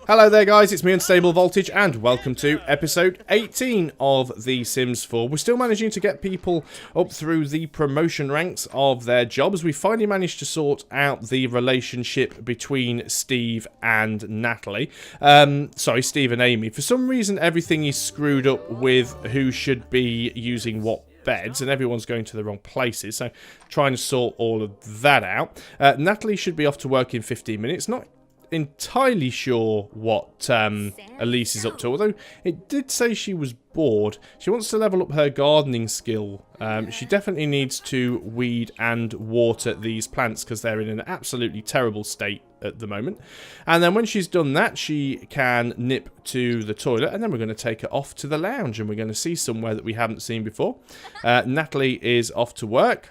Hello there guys, it's me Unstable Voltage and welcome to episode 18 of The Sims 4. We're still managing to get people up through the promotion ranks of their jobs. We finally managed to sort out the relationship between Steve and Natalie. Steve and Amy. For some reason everything is screwed up with who should be using what beds and everyone's going to the wrong places, so trying to sort all of that out. Natalie should be off to work in 15 minutes. Not entirely sure what Elise is up to, although it did say she was bored. She wants to level up her gardening skill. She definitely needs to weed and water these plants because they're in an absolutely terrible state at the moment. And then when she's done that, she can nip to the toilet, and then we're going to take her off to the lounge and we're going to see somewhere that we haven't seen before. Natalie is off to work.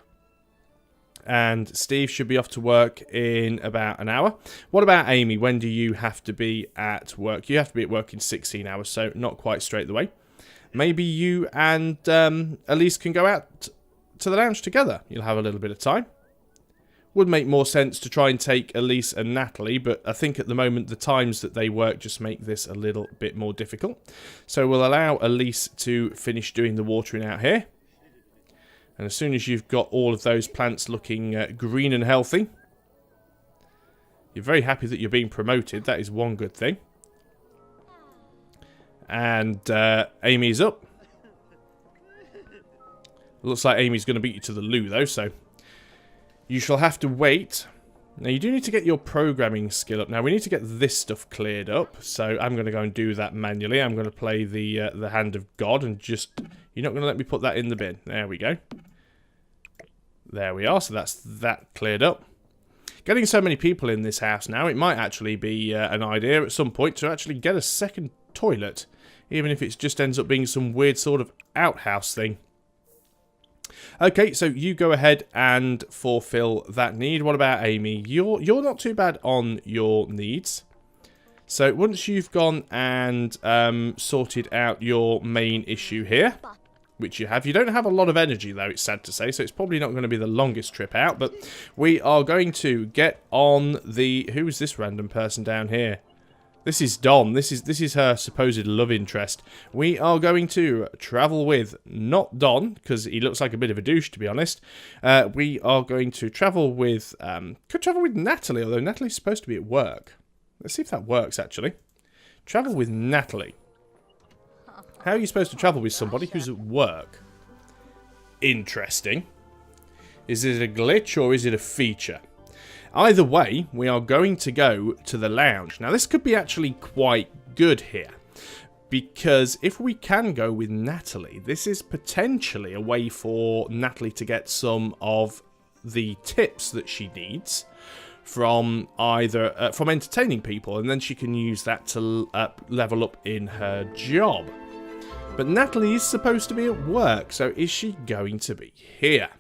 And Steve should be off to work in about an hour. What about Amy? When do you have to be at work? You have to be at work in 16 hours, so not quite straight away. Maybe you and Elise can go out to the lounge together. You'll have a little bit of time. Would make more sense to try and take Elise and Natalie, but I think at the moment the times that they work just make this a little bit more difficult. So we'll allow Elise to finish doing the watering out here. And as soon as you've got all of those plants looking green and healthy, you're very happy that you're being promoted. That is one good thing. And Amy's up. Looks like Amy's going to beat you to the loo, though, so you shall have to wait. Now, you do need to get your programming skill up. Now, we need to get this stuff cleared up, so I'm going to go and do that manually. I'm going to play the Hand of God and just... You're not going to let me put that in the bin. There we go. There we are. So that's that cleared up. Getting so many people in this house now, it might actually be an idea at some point to actually get a second toilet. Even if it just ends up being some weird sort of outhouse thing. Okay, so you go ahead and fulfill that need. What about Amy? You're not too bad on your needs. So once you've gone and sorted out your main issue here, which you don't have a lot of energy though, it's sad to say, so it's probably not going to be the longest trip out, but we are going to get on the... Who is this random person down here? This is Dom. This is her supposed love interest. We are going to travel with, not Don, because he looks like a bit of a douche, to be honest. We are going to travel with, could travel with Natalie, although Natalie's supposed to be at work. Let's see if that works, actually. Travel with Natalie. How are you supposed to travel with somebody who's at work? Interesting. Is it a glitch or is it a feature? Either way, we are going to go to the lounge. Now, this could be actually quite good here. Because if we can go with Natalie, this is potentially a way for Natalie to get some of the tips that she needs from either from entertaining people, and then she can use that to level up in her job. But Natalie is supposed to be at work, so is she going to be here?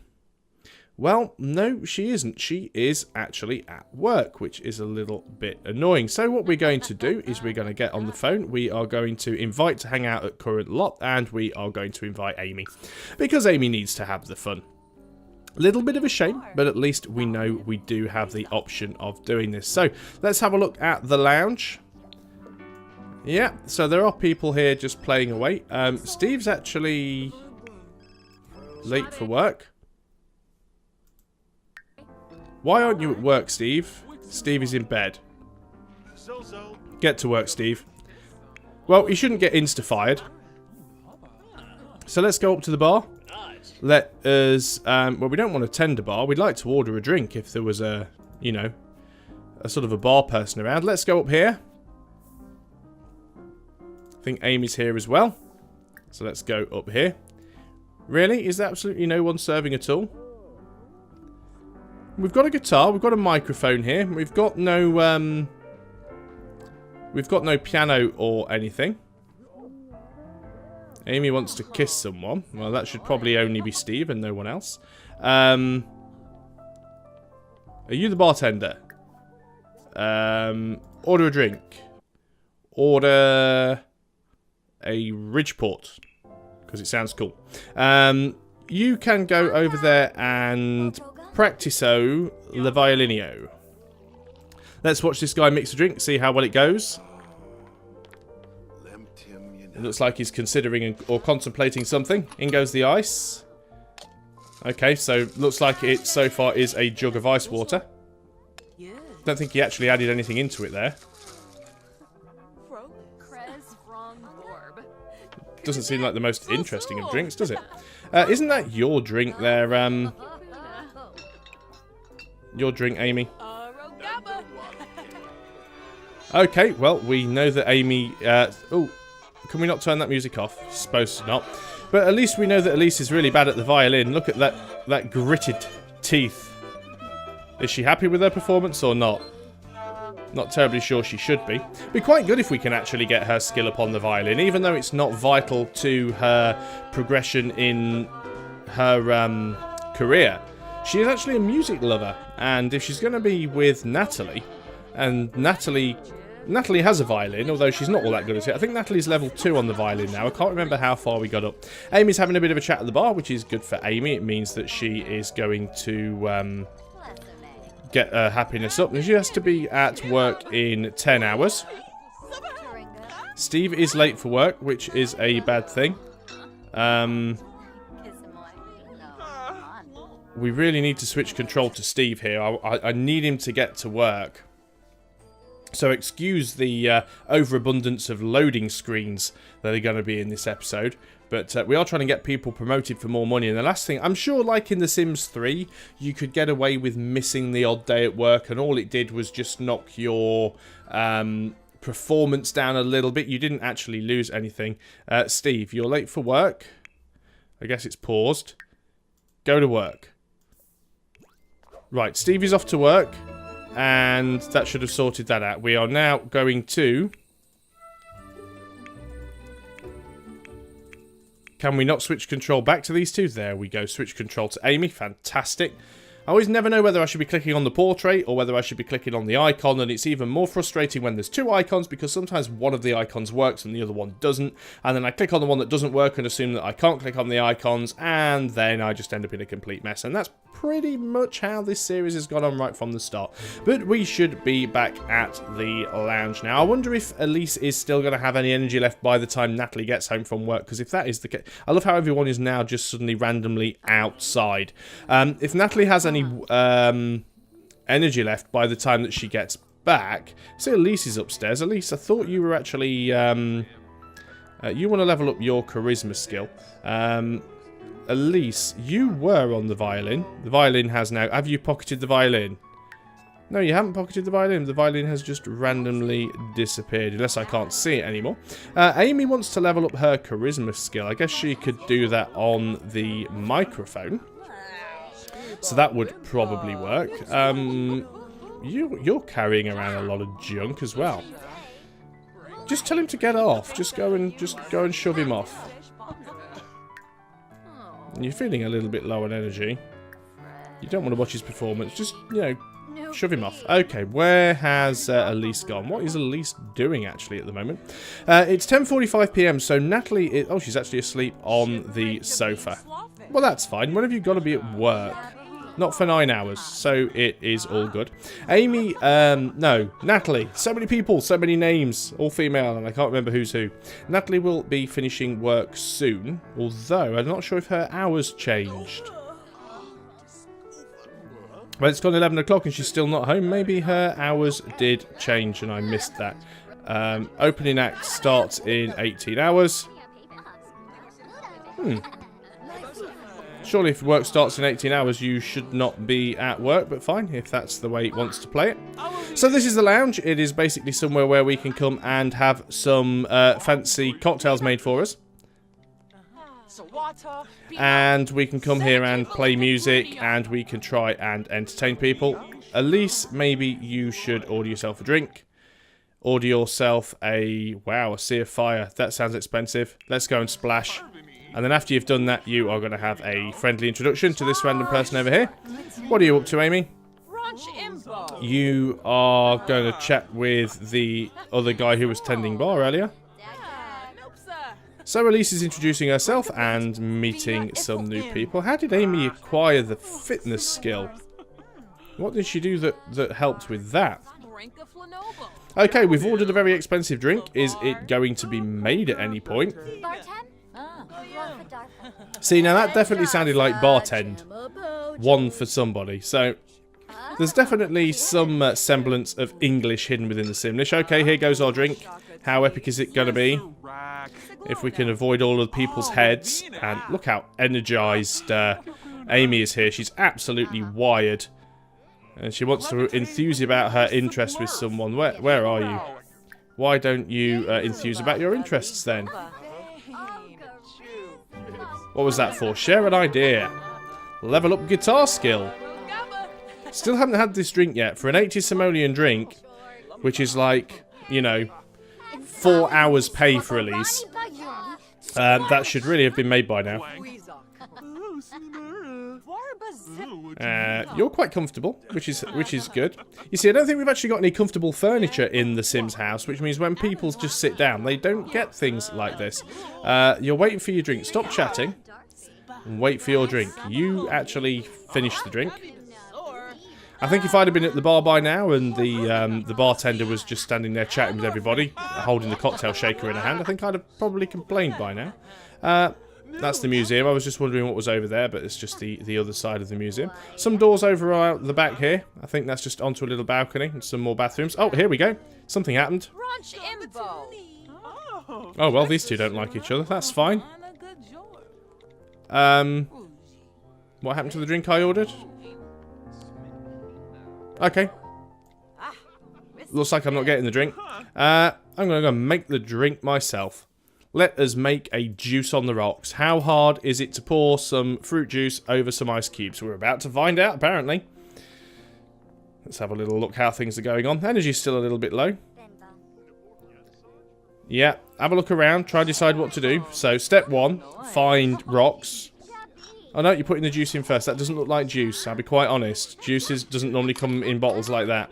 Well, no, she isn't. She is actually at work, which is a little bit annoying. So what we're going to do is we're going to get on the phone. We are going to invite to hang out at current lot, and we are going to invite Amy, because Amy needs to have the fun. Little bit of a shame, but at least we know we do have the option of doing this. So let's have a look at the lounge. Yeah, so there are people here just playing away. Steve's actually late for work. Why aren't you at work, Steve? Steve is in bed. Get to work, Steve. Well, you shouldn't get insta-fired. So let's go up to the bar. Let us, well, we don't want a tender bar. We'd like to order a drink if there was a, you know, a sort of a bar person around. Let's go up here. I think Amy's here as well. So let's go up here. Really? Is there absolutely no one serving at all? We've got a guitar. We've got a microphone here. We've got no piano or anything. Amy wants to kiss someone. Well, that should probably only be Steve and no one else. Are you the bartender? Order a drink. Order a Ridgeport, because it sounds cool. You can go over there and practiso le violinio. Let's watch this guy mix a drink, see how well it goes. It looks like he's considering or contemplating something. In goes the ice. Okay, so looks like it so far is a jug of ice water. Don't think he actually added anything into it there. Doesn't seem like the most interesting of drinks, does it? Isn't that your drink there, your drink, Amy? Okay, well, we know that Amy... oh, can we not turn that music off? Supposed to not. But at least we know that Elise is really bad at the violin. Look at that gritted teeth. Is she happy with her performance or not? Not terribly sure she should be. It'd be quite good if we can actually get her skill up on the violin, even though it's not vital to her progression in her career. She is actually a music lover, and if she's going to be with Natalie, and Natalie has a violin, although she's not all that good at it. I think Natalie's level 2 on the violin now. I can't remember how far we got up. Amy's having a bit of a chat at the bar, which is good for Amy. It means that she is going to get her happiness up. She has to be at work in 10 hours. Steve is late for work, which is a bad thing. We really need to switch control to Steve here. I need him to get to work. So excuse the overabundance of loading screens that are going to be in this episode. But we are trying to get people promoted for more money. And the last thing, I'm sure like in The Sims 3, you could get away with missing the odd day at work. And all it did was just knock your performance down a little bit. You didn't actually lose anything. Steve, you're late for work. I guess it's paused. Go to work. Right, Steve is off to work. And that should have sorted that out. We are now going to... Can we not switch control back to these two? There we go. Switch control to Amy. Fantastic. I always never know whether I should be clicking on the portrait or whether I should be clicking on the icon, and it's even more frustrating when there's two icons because sometimes one of the icons works and the other one doesn't, and then I click on the one that doesn't work and assume that I can't click on the icons, and then I just end up in a complete mess, and that's pretty much how this series has gone on right from the start. But we should be back at the lounge now. I wonder if Elise is still going to have any energy left by the time Natalie gets home from work, because if that is the case... I love how everyone is now just suddenly randomly outside. If Natalie has any energy left by the time that she gets back... So Elise is upstairs. Elise, I thought you were actually... you want to level up your charisma skill. Elise, you were on the violin. The violin has now... Have you pocketed the violin? No, you haven't pocketed the violin. The violin has just randomly disappeared, unless I can't see it anymore. Amy wants to level up her charisma skill. I guess she could do that on the microphone. So that would probably work. You're carrying around a lot of junk as well. Just tell him to get off. Just go and shove him off. You're feeling a little bit low on energy. You don't want to watch his performance. Just, you know, shove him off. Okay, where has Elise gone? What is Elise doing, actually, at the moment? It's 10:45 PM, so Natalie... Oh, she's actually asleep on the sofa. Well, that's fine. When have you got to be at work? Not for 9 hours, so it is all good. Amy, no, Natalie. So many people, so many names, all female, and I can't remember who's who. Natalie will be finishing work soon, although I'm not sure if her hours changed. Well, it's gone 11 o'clock and she's still not home. Maybe her hours did change and I missed that. Opening act starts in 18 hours. Surely if work starts in 18 hours, you should not be at work, but fine, if that's the way it wants to play it. So this is the lounge. It is basically somewhere where we can come and have some fancy cocktails made for us. And we can come here and play music, and we can try and entertain people. Elise, maybe you should order yourself a drink. Order yourself a... Wow, a Sea of Fire. That sounds expensive. Let's go and splash. And then after you've done that, you are going to have a friendly introduction to this random person over here. What are you up to, Amy? You are going to chat with the other guy who was tending bar earlier. So Elise is introducing herself and meeting some new people. How did Amy acquire the fitness skill? What did she do that helped with that? Okay, we've ordered a very expensive drink. Is it going to be made at any point? See, now that definitely sounded like bartend. One for somebody. So, there's definitely some semblance of English hidden within the Simlish. Okay, here goes our drink. How epic is it going to be? If we can avoid all of the people's heads. And look how energized Amy is here. She's absolutely wired. And she wants to enthuse about her interest with someone. Where are you? Why don't you enthuse about your interests then? What was that for? Share an idea. Level up guitar skill. Still haven't had this drink yet. For an 80 simoleon drink, which is like, you know, 4 hours pay for release, that should really have been made by now. You're quite comfortable, which is good. You see, I don't think we've actually got any comfortable furniture in the Sims house, which means when people just sit down, they don't get things like this. You're waiting for your drink. Stop chatting and wait for your drink. You actually finish the drink. I think if I'd have been at the bar by now and the bartender was just standing there chatting with everybody, holding the cocktail shaker in her hand, I think I'd have probably complained by now. That's the museum. I was just wondering what was over there, but it's just the other side of the museum. Some doors over out the back here. I think that's just onto a little balcony and some more bathrooms. Oh, here we go. Something happened. Oh, well, these two don't like each other. That's fine. What happened to the drink I ordered? Okay. Looks like I'm not getting the drink. I'm going to go make the drink myself. Let us make a juice on the rocks. How hard is it to pour some fruit juice over some ice cubes? We're about to find out, apparently. Let's have a little look how things are going on. Energy's still a little bit low. Yeah, have a look around. Try and decide what to do. So, step 1, find rocks. Oh no, you're putting the juice in first. That doesn't look like juice, I'll be quite honest. Juices doesn't normally come in bottles like that.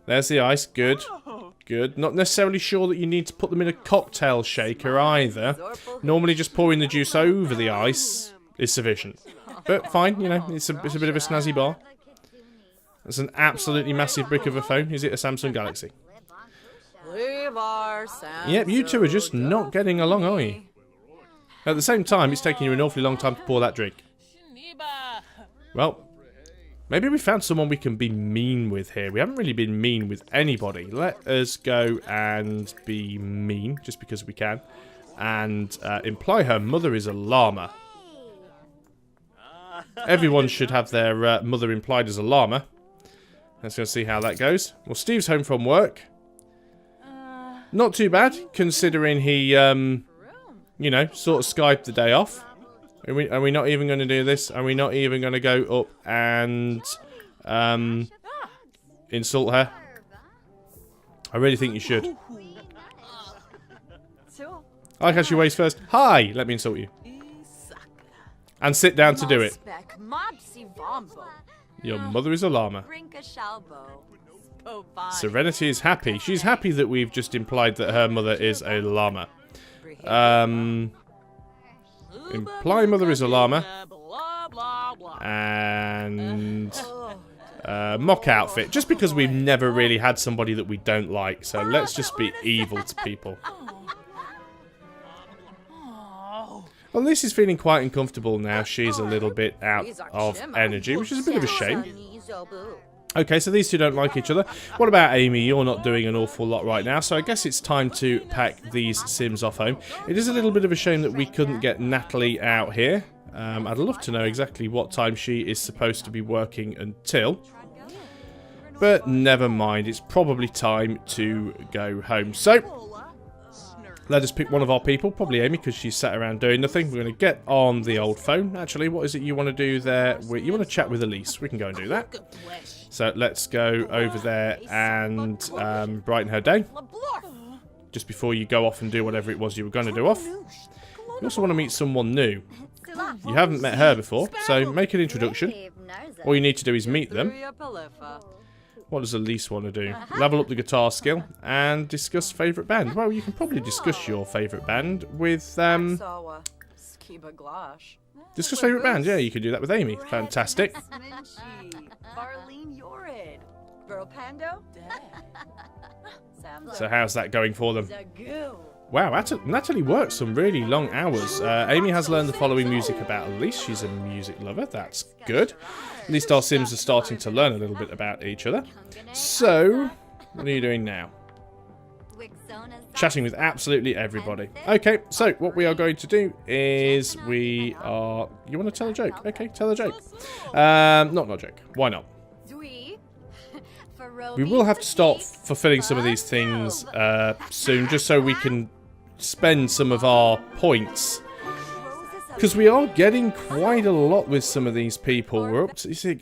There's the ice. Good. Good. Not necessarily sure that you need to put them in a cocktail shaker either. Normally just pouring the juice over the ice is sufficient. But fine, you know, it's a bit of a snazzy bar. That's an absolutely massive brick of a phone. Is it a Samsung Galaxy? Yep, you two are just not getting along, are you? At the same time, it's taking you an awfully long time to pour that drink. Well, maybe we found someone we can be mean with here. We haven't really been mean with anybody. Let us go and be mean, just because we can. And imply her mother is a llama. Everyone should have their mother implied as a llama. Let's go see how that goes. Well, Steve's home from work. Not too bad, considering he, you know, sort of Skyped the day off. Are we not even going to do this? Are we not even going to go up and insult her? I really think you should. I like how she waves first. Hi! Let me insult you. And sit down to do it. Your mother is a llama. Serenity is happy. She's happy that we've just implied that her mother is a llama. Imply mother is a llama. And mock outfit. Just because we've never really had somebody that we don't like. So let's just be evil to people. Well, this is feeling quite uncomfortable now. She's a little bit out of energy, which is a bit of a shame. Okay, so these two don't like each other. What about Amy? You're not doing an awful lot right now, so I guess it's time to pack these Sims off home. It is a little bit of a shame that we couldn't get Natalie out here. I'd love to know exactly what time she is supposed to be working until. But never mind, it's probably time to go home. So, let us pick one of our people, probably Amy, because she's sat around doing nothing. We're going to get on the old phone. Actually, what is it you want to do there? You want to chat with Elise. We can go and do that. So let's go over there and brighten her day. Just before you go off and do whatever it was you were going to do off. You also want to meet someone new. You haven't met her before, so make an introduction. All you need to do is meet them. What does Elise want to do? Level up the guitar skill and discuss favourite band. Well, you can probably discuss your favourite band with... discuss favourite band, yeah, you could do that with Amy. Fantastic. So how's that going for them? Wow, Natalie works some really long hours. Amy has learned the following music about Elise. She's a music lover. That's good. At least our Sims are starting to learn a little bit about each other. So, what are you doing now? Chatting with absolutely everybody. Okay, so what we are going to do is we are... You want to tell a joke? Okay, tell a joke. Not a joke. Why not? We will have to start fulfilling some of these things soon, just so we can spend some of our points. Because we are getting quite a lot with some of these people. We're up to, you see,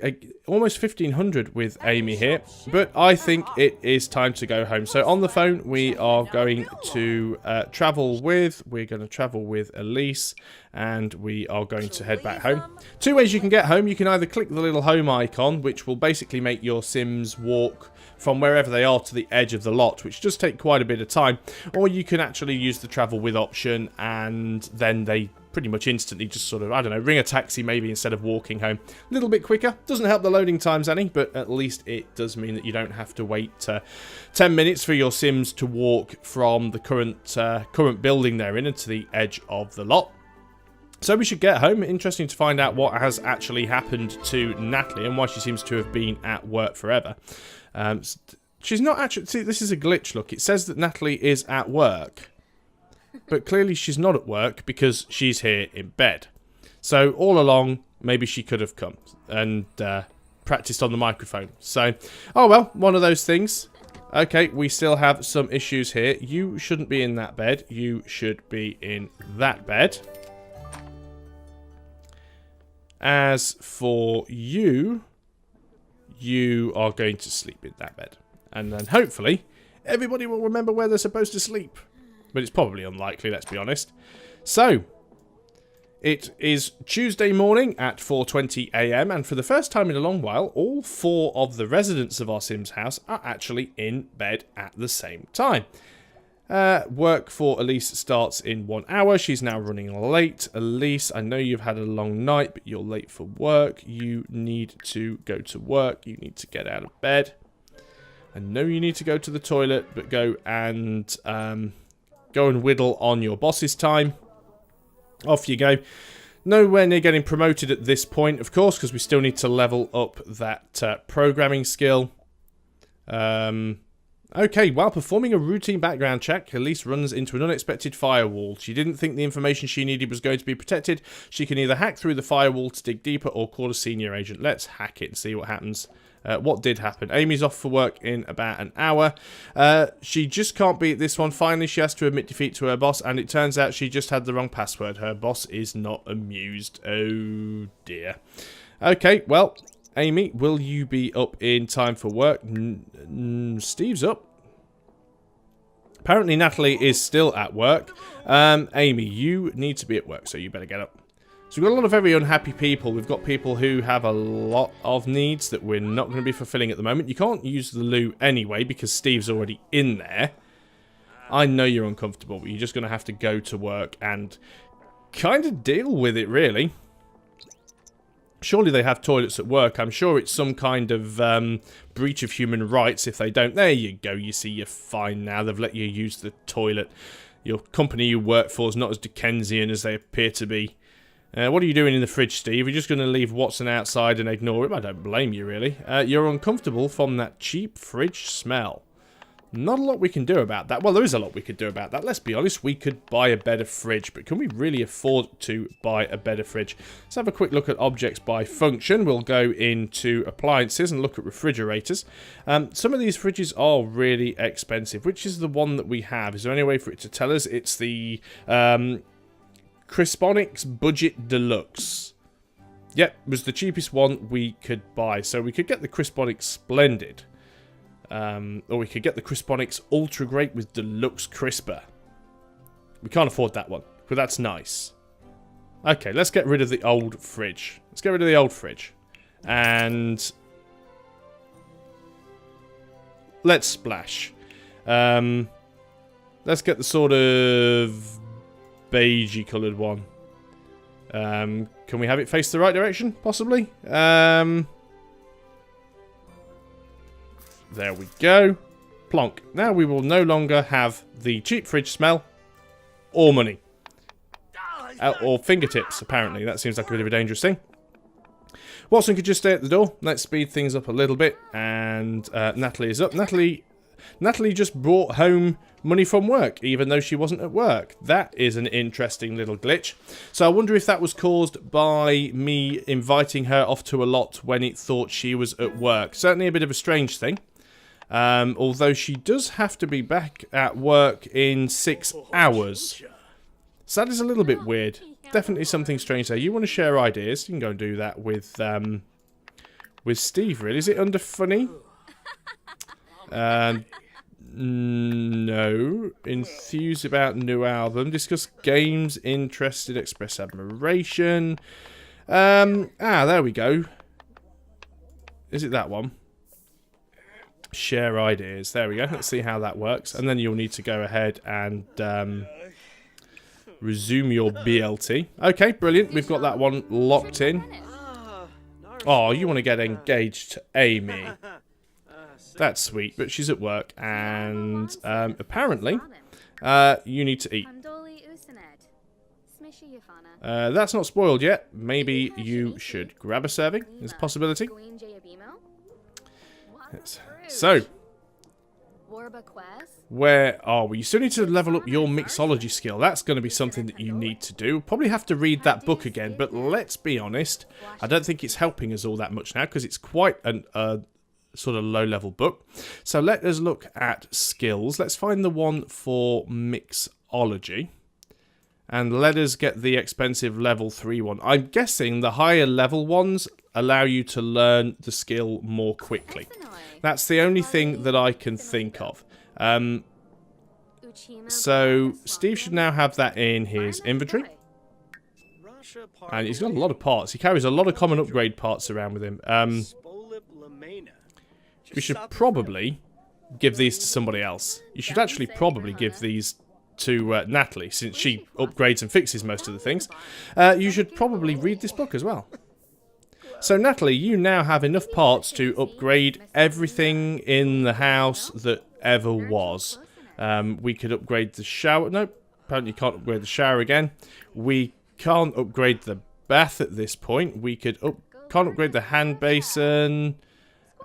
almost 1,500 with Amy here. But I think it is time to go home. So on the phone, we are going to travel with Elise. And we are going to head back home. Two ways you can get home. You can either click the little home icon, which will basically make your Sims walk from wherever they are to the edge of the lot, which does take quite a bit of time. Or you can actually use the travel with option, and then they pretty much instantly just sort of, I don't know, ring a taxi maybe instead of walking home. A little bit quicker. Doesn't help the loading times any, but at least it does mean that you don't have to wait 10 minutes for your Sims to walk from the current building they're in to the edge of the lot. So we should get home. Interesting to find out what has actually happened to Natalie and why she seems to have been at work forever. She's not actually... See, this is a glitch, look. It says that Natalie is at work. But clearly she's not at work because she's here in bed. So all along, maybe she could have come and practiced on the microphone. So, oh well, one of those things. Okay, we still have some issues here. You shouldn't be in that bed. You should be in that bed. As for you, you are going to sleep in that bed. And then hopefully, everybody will remember where they're supposed to sleep. But it's probably unlikely, let's be honest. So, it is Tuesday morning at 4:20 AM. And for the first time in a long while, all 4 of the residents of our Sims house are actually in bed at the same time. Work for Elise starts in 1 hour. She's now running late. Elise, I know you've had a long night, but you're late for work. You need to go to work. You need to get out of bed. I know you need to go to the toilet, but go and whittle on your boss's time. Off you go. Nowhere near getting promoted at this point, of course, because we still need to level up that programming skill. Okay, while performing a routine background check, Elise runs into an unexpected firewall. She didn't think the information she needed was going to be protected. She can either hack through the firewall to dig deeper or call a senior agent. Let's hack it and see what happens. What did happen? Amy's off for work in about an hour. She just can't beat this one. Finally, she has to admit defeat to her boss, and it turns out she just had the wrong password. Her boss is not amused. Oh, dear. Okay, well... Amy, will you be up in time for work? Steve's up. Apparently Natalie is still at work. Amy, you need to be at work, so you better get up. So we've got a lot of very unhappy people. We've got people who have a lot of needs that we're not going to be fulfilling at the moment. You can't use the loo anyway because Steve's already in there. I know you're uncomfortable, but you're just going to have to go to work and kind of deal with it, really. Surely they have toilets at work. I'm sure it's some kind of breach of human rights if they don't. There you go. You see, you're fine now. They've let you use the toilet. Your company you work for is not as Dickensian as they appear to be. What are you doing in the fridge, Steve? You're just going to leave Watson outside and ignore him? I don't blame you, really. You're uncomfortable from that cheap fridge smell. Not a lot we can do about that. Well, there is a lot we could do about that. Let's be honest, we could buy a better fridge, but can we really afford to buy a better fridge? Let's have a quick look at objects by function. We'll go into appliances and look at refrigerators. Some of these fridges are really expensive. Which is the one that we have? Is there any way for it to tell us? It's the Crisponics Budget Deluxe. Yep, it was the cheapest one we could buy. So we could get the Crisponics Splendid. Or we could get the Crisponics Ultra Great with Deluxe Crisper. We can't afford that one, but that's nice. Okay, let's get rid of the old fridge. Let's get rid of the old fridge. And... let's splash. Let's get the sort of beigey coloured one. Can we have it face the right direction, possibly? There we go. Plonk. Now we will no longer have the cheap fridge smell or money. Or fingertips, apparently. That seems like a bit of a dangerous thing. Watson could just stay at the door. Let's speed things up a little bit. And Natalie is up. Natalie just brought home money from work, even though she wasn't at work. That is an interesting little glitch. So I wonder if that was caused by me inviting her off to a lot when it thought she was at work. Certainly a bit of a strange thing. Although she does have to be back at work in 6 hours. So that is a little bit weird. Definitely something strange there. You want to share ideas? You can go and do that with Steve, really. Is it under funny? No. Enthused about new album. Discuss games. Interested. Express admiration. There we go. Is it that one? Share ideas. There we go. Let's see how that works. And then you'll need to go ahead and resume your BLT. Okay, brilliant. We've got that one locked in. Oh, you want to get engaged to Amy. That's sweet, but she's at work. And apparently, you need to eat. That's not spoiled yet. Maybe you should grab a serving. There's a possibility. So, where are we? You still need to level up your mixology skill. That's going to be something that you need to do. Probably have to read that book again, but let's be honest. I don't think it's helping us all that much now, because it's quite a sort of low-level book. So let us look at skills. Let's find the one for mixology. And let us get the expensive level 3 one. I'm guessing the higher level ones allow you to learn the skill more quickly. That's the only thing that I can think of. So Steve should now have that in his inventory. And he's got a lot of parts. He carries a lot of common upgrade parts around with him. We should probably give these to somebody else. You should actually probably give these to Natalie, since she upgrades and fixes most of the things. You should probably read this book as well. So Natalie, you now have enough parts to upgrade everything in the house that ever was. We could upgrade the shower. Nope, apparently you can't upgrade the shower again. We can't upgrade the bath at this point. We could can't upgrade the hand basin.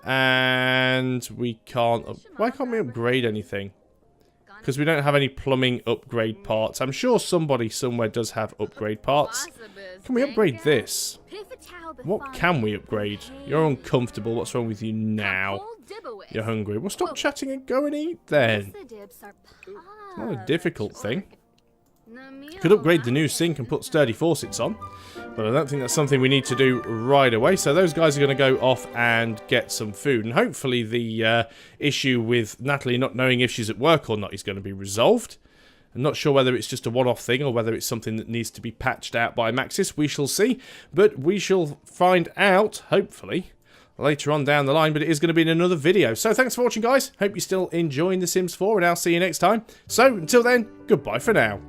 And we can't... Why can't we upgrade anything? Because we don't have any plumbing upgrade parts. I'm sure somebody somewhere does have upgrade parts. Can we upgrade this? What can we upgrade? You're uncomfortable. What's wrong with you now? You're hungry. Well, stop chatting and go and eat then. It's not a difficult thing. Could upgrade the new sink and put sturdy faucets on. But I don't think that's something we need to do right away. So those guys are going to go off and get some food. And hopefully the issue with Natalie not knowing if she's at work or not is going to be resolved. I'm not sure whether it's just a one-off thing or whether it's something that needs to be patched out by Maxis. We shall see. But we shall find out, hopefully, later on down the line. But it is going to be in another video. So thanks for watching, guys. Hope you're still enjoying The Sims 4. And I'll see you next time. So until then, goodbye for now.